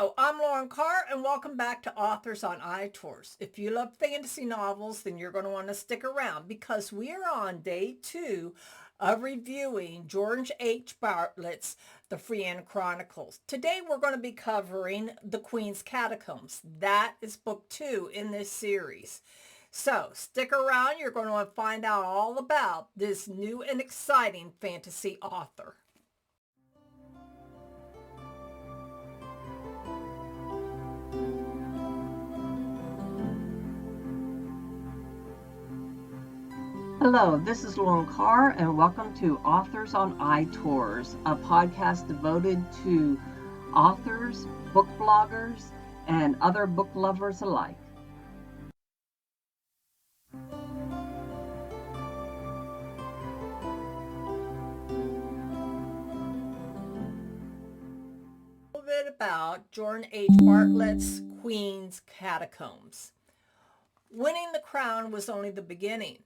Hello, I'm Lauren Carr, and welcome back to Authors on iTOURS. If you love fantasy novels, then you're going to want to stick around because we are on day 2 of reviewing George H. Bartlett's The Frean Chronicles. Today we're going to be covering The Queen's Catacombs. That is book 2 in this series. So stick around, you're going to find out all about this new and exciting fantasy author. Hello, this is Lauren Carr, and welcome to Authors on iTours, a podcast devoted to authors, book bloggers, and other book lovers alike. A little bit about George H. Bartlett's Queen's Catacombs. Winning the crown was only the beginning.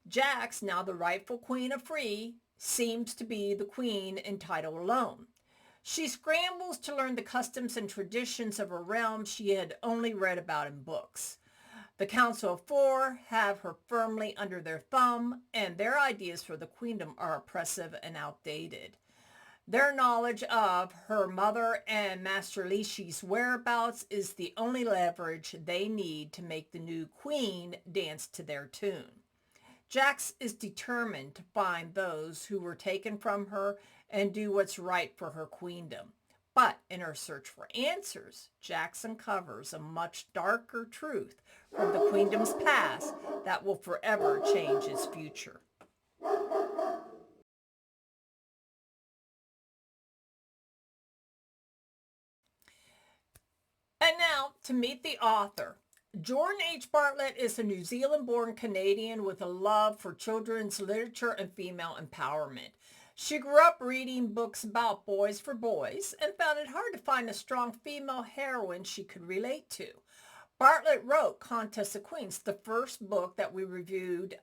Jacs, now the rightful Queen of Frea, seems to be the queen in title alone. She scrambles to learn the customs and traditions of a realm she had only read about in books. The Council of Four have her firmly under their thumb, and their ideas for the Queendom are oppressive and outdated. Their knowledge of her mother and Master Leschi's whereabouts is the only leverage they need to make the new queen dance to their tune. Jacs is determined to find those who were taken from her and do what's right for her queendom. But in her search for answers, Jacs uncovers a much darker truth from the queendom's past that will forever change its future. And now to meet the author. George H. Bartlett is a New Zealand-born Canadian with a love for children's literature and female empowerment. She grew up reading books about boys for boys and found it hard to find a strong female heroine she could relate to. Bartlett wrote Contest of Queens, the first book that we reviewed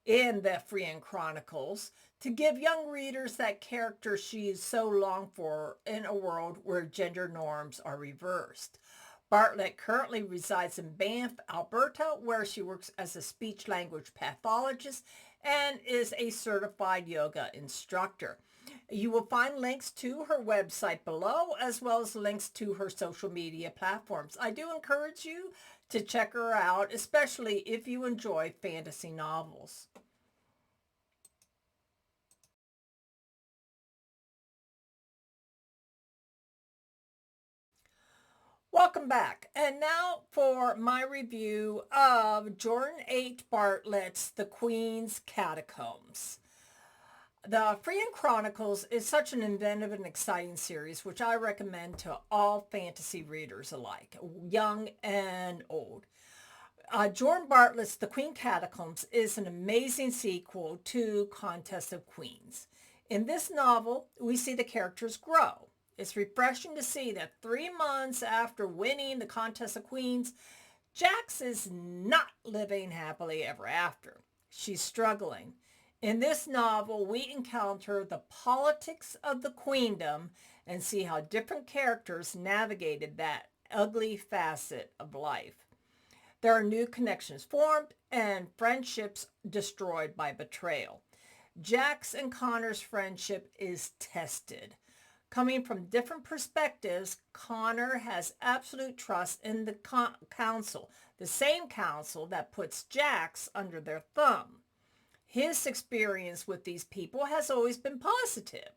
in the Frean Chronicles, to give young readers that character she so longed for in a world where gender norms are reversed. Bartlett currently resides in Banff, Alberta, where she works as a speech-language pathologist and is a certified yoga instructor. You will find links to her website below, as well as links to her social media platforms. I do encourage you to check her out, especially if you enjoy fantasy novels. Welcome back. And now for my review of George H. Bartlett's The Queen's Catacombs. The Frean Chronicles is such an inventive and exciting series, which I recommend to all fantasy readers alike, young and old. George Bartlett's The Queen Catacombs is an amazing sequel to Contest of Queens. In this novel, we see the characters grow. It's refreshing to see that 3 months after winning the Contest of Queens, Jacs is not living happily ever after. She's struggling. In this novel, we encounter the politics of the queendom and see how different characters navigated that ugly facet of life. There are new connections formed and friendships destroyed by betrayal. Jacs and Connor's friendship is tested. Coming from different perspectives, Connor has absolute trust in the council, the same council that puts Jacs under their thumb. His experience with these people has always been positive.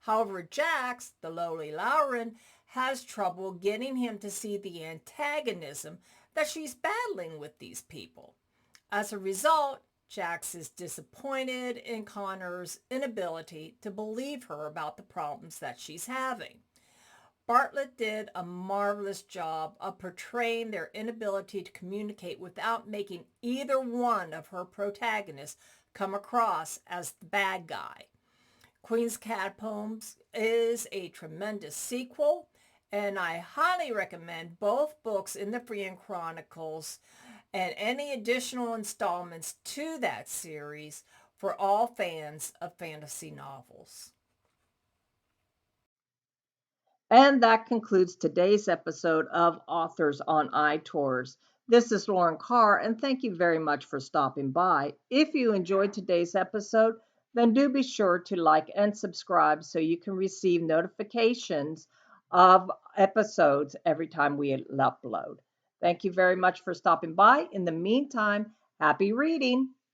However, Jacs, the lowly Lauren, has trouble getting him to see the antagonism that she's battling with these people. As a result, Jacs is disappointed in Connor's inability to believe her about the problems that she's having. Bartlett did a marvelous job of portraying their inability to communicate without making either one of her protagonists come across as the bad guy. Queen's Catacombs is a tremendous sequel, and I highly recommend both books in the Frean Chronicles and any additional installments to that series for all fans of fantasy novels. And that concludes today's episode of Authors on iTours. This is Lauren Carr, and thank you very much for stopping by. If you enjoyed today's episode, then do be sure to like and subscribe so you can receive notifications of episodes every time we upload. Thank you very much for stopping by. In the meantime, happy reading.